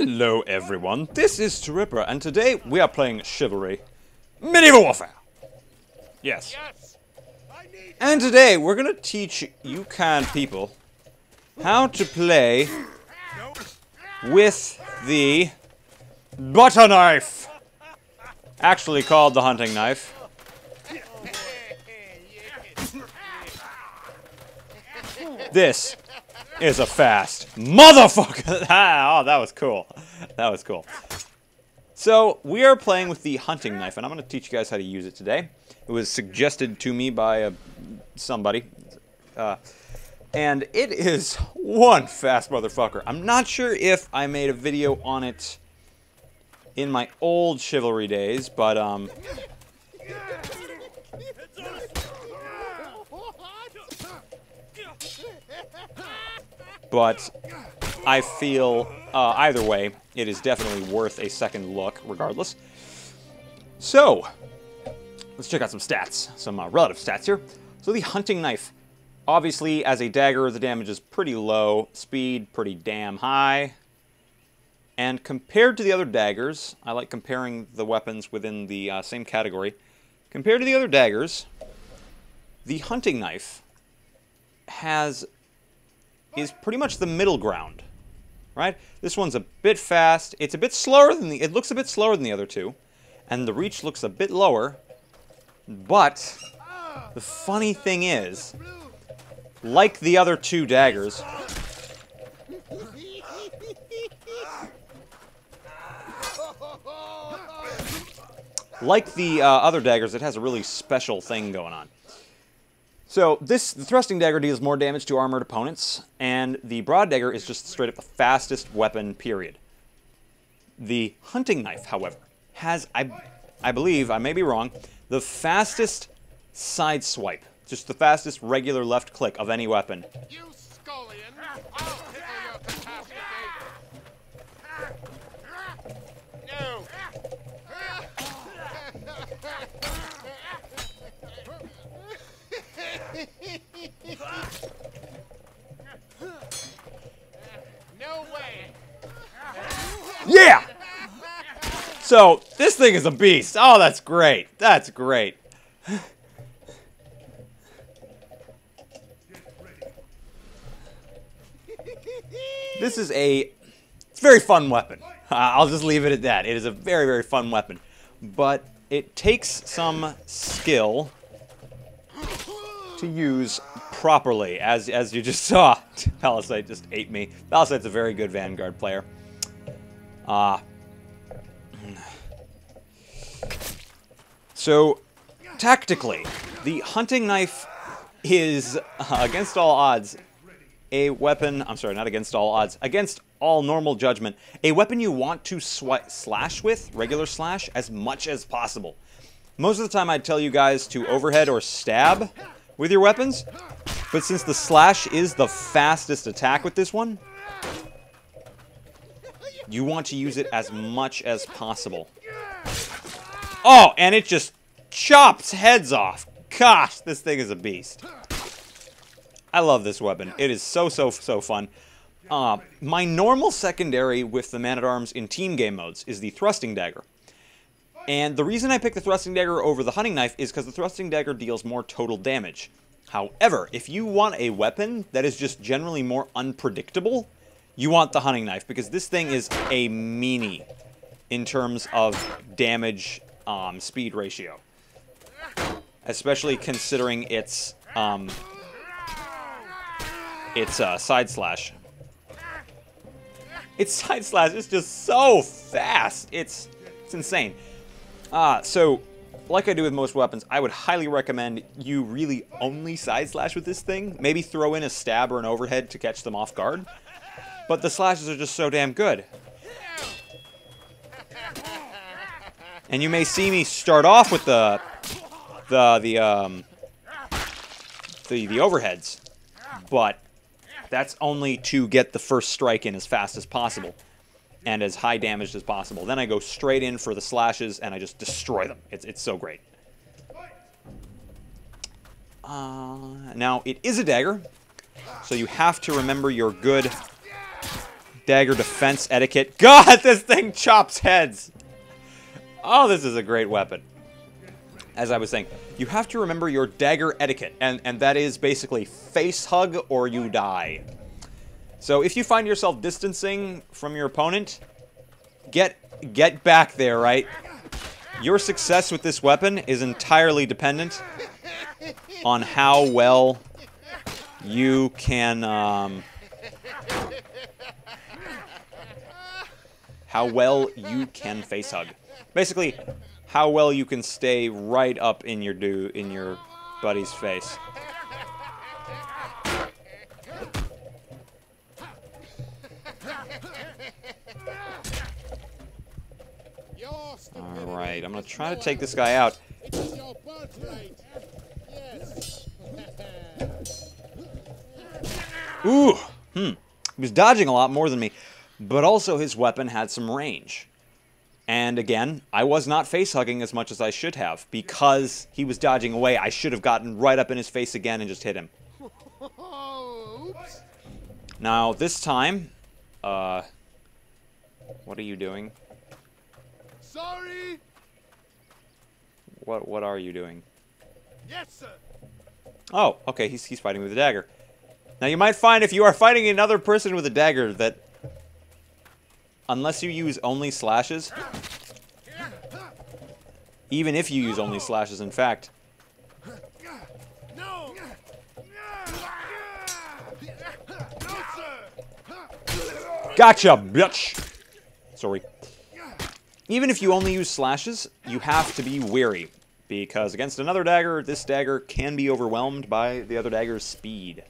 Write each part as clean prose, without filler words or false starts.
Hello everyone, this is Tripper, and today we are playing Chivalry. Medieval Warfare! Yes. And today we're gonna teach you kind people how to play with the Butterknife! Actually called the hunting knife. This is a fast motherfucker! Oh, that was cool. That was cool. So, we are playing with the hunting knife, and I'm going to teach you guys how to use it today. It was suggested to me by somebody. And it is one fast motherfucker. I'm not sure if I made a video on it in my old Chivalry days, but, I feel, either way, it is definitely worth a second look, regardless. So, let's check out some stats, some relative stats here. So the hunting knife, obviously, as a dagger, the damage is pretty low, speed pretty damn high. And compared to the other daggers, I like comparing the weapons within the same category. Compared to the other daggers, the hunting knife is pretty much the middle ground, right? This one's a bit fast. It's a bit slower than it looks a bit slower than the other two, and the reach looks a bit lower. But the funny thing is, like the other two daggers, it has a really special thing going on. So, the thrusting dagger deals more damage to armored opponents, and the broad dagger is just straight up the fastest weapon, period. The hunting knife, however, has, I believe, I may be wrong, the fastest side swipe. Just the fastest regular left click of any weapon. You scullion! I'll tickle your catastrophe! No! No way! Yeah! So, this thing is a beast. Oh, that's great. That's great. This is it's a very fun weapon. I'll just leave it at that. It is a very, very fun weapon. But it takes some skill to use properly, as you just saw. Palisade just ate me. Palisade's a very good Vanguard player. So, tactically, the hunting knife is, against all odds, a weapon, I'm sorry, not against all odds, against all normal judgment, a weapon you want to slash with, regular slash, as much as possible. Most of the time I'd tell you guys to overhead or stab with your weapons, but since the slash is the fastest attack with this one, you want to use it as much as possible. Oh, and it just chops heads off. Gosh, this thing is a beast. I love this weapon. It is so fun. My normal secondary with the man-at-arms in team game modes is the thrusting dagger. And the reason I picked the thrusting dagger over the hunting knife is because the thrusting dagger deals more total damage. However, if you want a weapon that is just generally more unpredictable, you want the hunting knife, because this thing is a meanie in terms of damage speed ratio. Especially considering its side slash. Its side slash is just so fast. It's insane. So, like I do with most weapons, I would highly recommend you really only side slash with this thing. Maybe throw in a stab or an overhead to catch them off guard. But the slashes are just so damn good. And you may see me start off with the overheads, but that's only to get the first strike in as fast as possible and as high damage as possible. Then I go straight in for the slashes and I just destroy them. It's so great. Now, it is a dagger, so you have to remember your good Dagger defense etiquette. God, this thing chops heads. Oh, this is a great weapon. As I was saying, you have to remember your dagger etiquette, and that is basically face hug or you die. So if you find yourself distancing from your opponent, get back there, right? Your success with this weapon is entirely dependent on how well you can face hug. Basically, how well you can stay right up in your buddy's face. Alright, I'm gonna try to take this guy out. Ooh! He was dodging a lot more than me, but also his weapon had some range. And again, I was not face-hugging as much as I should have. Because he was dodging away, I should have gotten right up in his face again and just hit him. Now, this time... what are you doing? Sorry. What are you doing? Yes, sir. Oh, okay, he's fighting with a dagger. Now, you might find if you are fighting another person with a dagger that... Unless you use only slashes, even if you use only slashes, in fact. No. No, sir. Gotcha, bitch! Sorry. Even if you only use slashes, you have to be wary. Because against another dagger, this dagger can be overwhelmed by the other dagger's speed.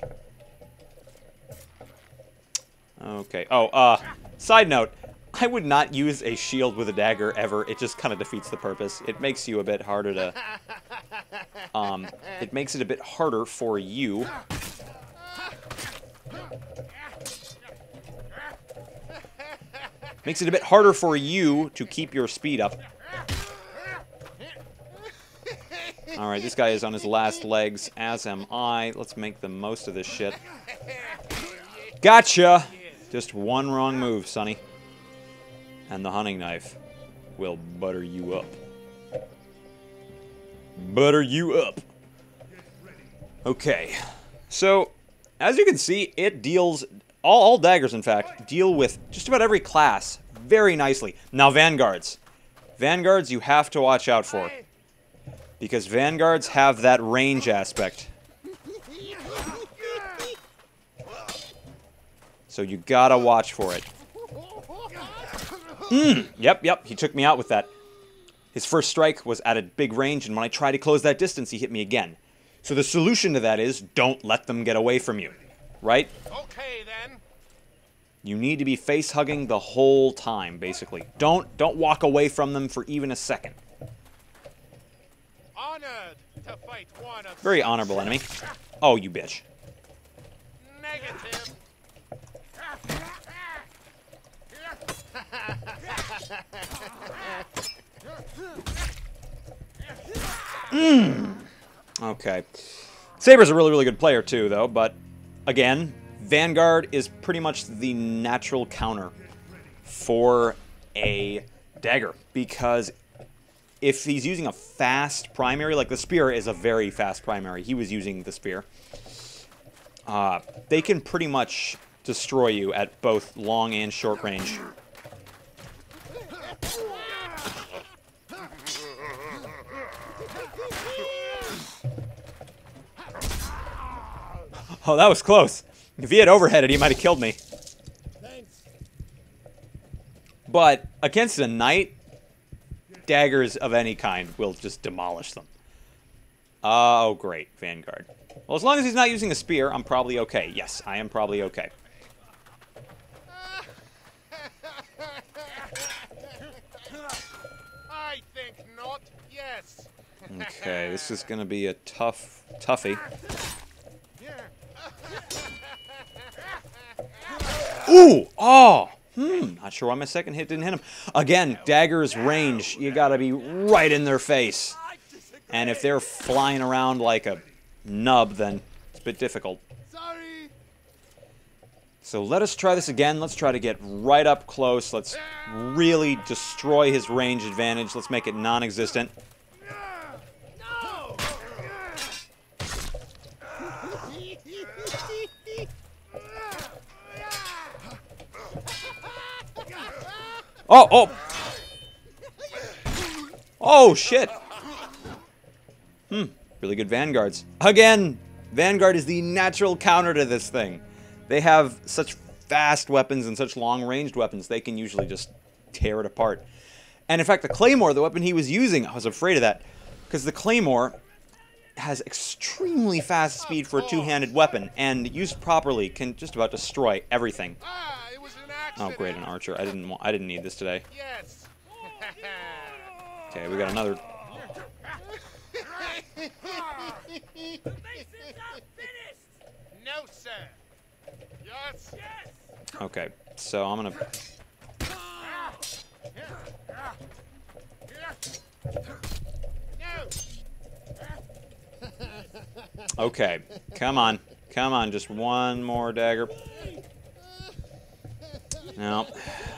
Okay. Oh, side note. I would not use a shield with a dagger ever. It just kind of defeats the purpose. It makes you a bit harder to... it makes it a bit harder for you. Makes it a bit harder for you to keep your speed up. Alright, this guy is on his last legs, as am I. Let's make the most of this shit. Gotcha! Just one wrong move, sonny. And the hunting knife will butter you up. Butter you up. Okay. So, as you can see, it deals... All daggers, in fact, deal with just about every class very nicely. Now, Vanguards. Vanguards you have to watch out for. Because Vanguards have that range aspect. So you gotta watch for it. Yep, he took me out with that. His first strike was at a big range, and when I tried to close that distance, he hit me again. So the solution to that is, don't let them get away from you. Right? Okay, then. You need to be face-hugging the whole time, basically. Don't walk away from them for even a second. Honored to fight one of... Very honorable enemy. Oh, you bitch. Negative. Okay. Saber's a really good player too, though, but again, Vanguard is pretty much the natural counter for a dagger, because if he's using a fast primary, like the spear is a very fast primary, he was using the spear, they can pretty much destroy you at both long and short range. Oh, that was close. If he had overheaded, he might have killed me. But against a knight, daggers of any kind will just demolish them. Oh, great. Vanguard. Well, as long as he's not using a spear, I'm probably okay. Yes, I am probably okay. I think not. Yes. Okay, this is going to be a toughie. Ooh! Oh! Not sure why my second hit didn't hit him. Again, dagger's range. You gotta be right in their face. And if they're flying around like a nub, then it's a bit difficult. Sorry. So let us try this again. Let's try to get right up close. Let's really destroy his range advantage. Let's make it non-existent. Oh, oh! Oh, shit! Really good Vanguards. Again, Vanguard is the natural counter to this thing. They have such fast weapons and such long-ranged weapons, they can usually just tear it apart. And in fact, the Claymore, the weapon he was using, I was afraid of that, because the Claymore has extremely fast speed for a two-handed weapon, and used properly can just about destroy everything. It was an accident. Oh, great, an archer. I didn't need this today. Yes. Okay, we got another. No, sir. Yes. Yes. Okay, so I'm gonna. Okay, come on, just one more dagger. Now,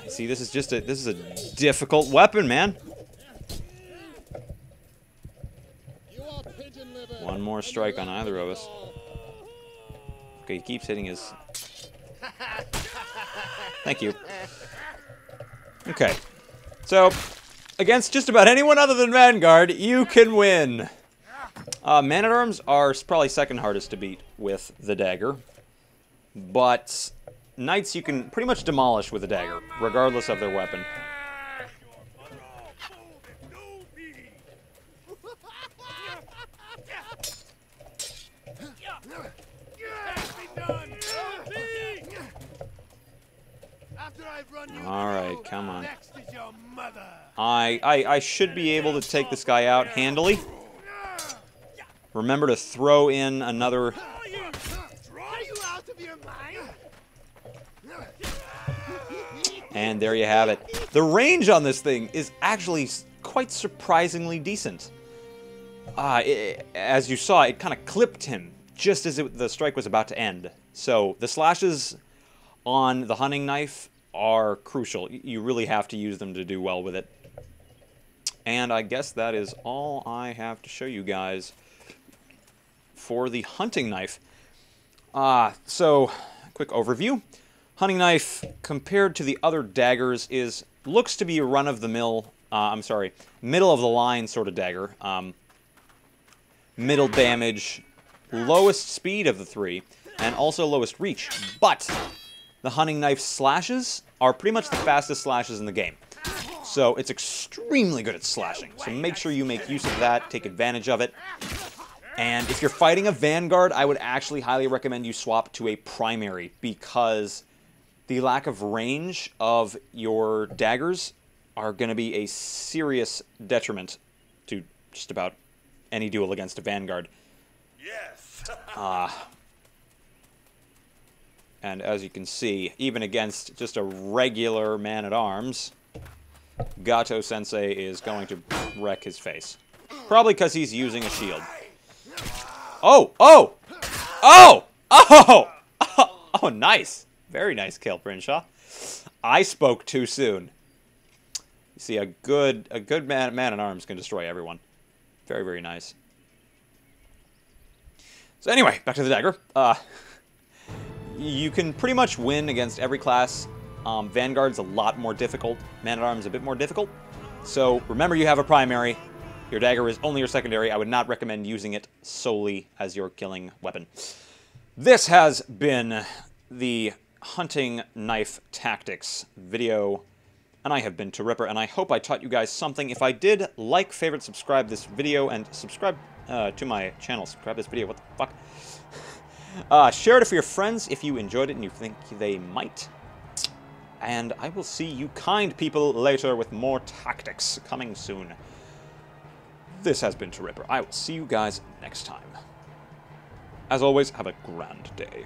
see, this is a difficult weapon, man. One more strike on either of us. Okay, he keeps hitting his. Thank you. Okay, so against just about anyone other than Vanguard, you can win. Man-at-Arms are probably second hardest to beat with the Dagger, but Knights you can pretty much demolish with a Dagger, regardless of their weapon. Alright, come on. I should be able to take this guy out handily. Remember to throw in another... And there you have it. The range on this thing is actually quite surprisingly decent. As you saw, it kind of clipped him just as the strike was about to end. So the slashes on the hunting knife are crucial. You really have to use them to do well with it. And I guess that is all I have to show you guys for the hunting knife. So, quick overview. Hunting knife, compared to the other daggers, looks to be a run-of-the-mill, middle-of-the-line sort of dagger. Middle damage, lowest speed of the three, and also lowest reach. But the hunting knife slashes are pretty much the fastest slashes in the game. So it's extremely good at slashing. So make sure you make use of that, take advantage of it. And if you're fighting a Vanguard, I would actually highly recommend you swap to a primary, because the lack of range of your daggers are going to be a serious detriment to just about any duel against a Vanguard. Yes. And as you can see, even against just a regular man-at-arms, Gato-sensei is going to wreck his face. Probably because he's using a shield. Oh! Oh! Oh! Oh! Oh, nice. Very nice kill, Brinshaw. I spoke too soon. You see, a good man-at-arms can destroy everyone. Very, very nice. So anyway, back to the dagger. You can pretty much win against every class. Vanguard's a lot more difficult. Man-at-Arms a bit more difficult. So remember, you have a primary. Your dagger is only your secondary. I would not recommend using it solely as your killing weapon. This has been the hunting knife tactics video, and I have been Ripper, and I hope I taught you guys something. If I did, like, favorite, subscribe this video, and subscribe to my channel. Subscribe this video. What the fuck? Share it for your friends if you enjoyed it and you think they might. And I will see you kind people later with more tactics coming soon. This has been Ripper. I will see you guys next time. As always, have a grand day.